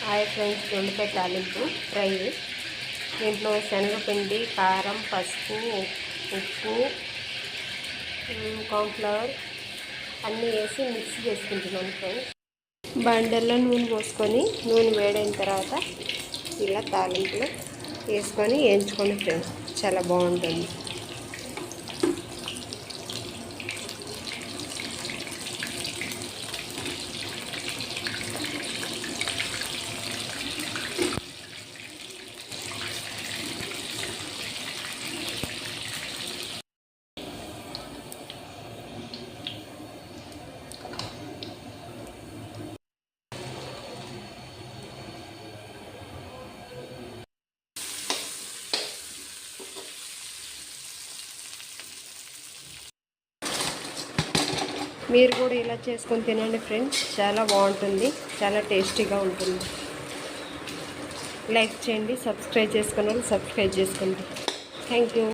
Hi friends, దొండకాయ తాలింపు fry. దీంట్లో శనగపిండి, కారం, పసుపు, ఉప్పు, కార్న్ఫ్లవర్ అన్నీ వేసి మిక్స్ చేసుకుంటున్నాను ఫ్రెండ్స్. బండల్లో నూనె పోసుకొని నూనె వేడైన తర్వాత ఇలా తాలింపులో వేసుకొని వేయించుకొని ఫ్రెండ్స్, చాలా బాగుంటుంది. మీరు కూడా ఇలా చేసుకొని తినండి ఫ్రెండ్స్, చాలా బాగుంటుంది, చాలా టేస్టీగా ఉంటుంది. లైక్ చేయండి, సబ్స్క్రైబ్ చేసుకున్న వాళ్ళు సబ్స్క్రైబ్ చేసుకోండి. Thank you.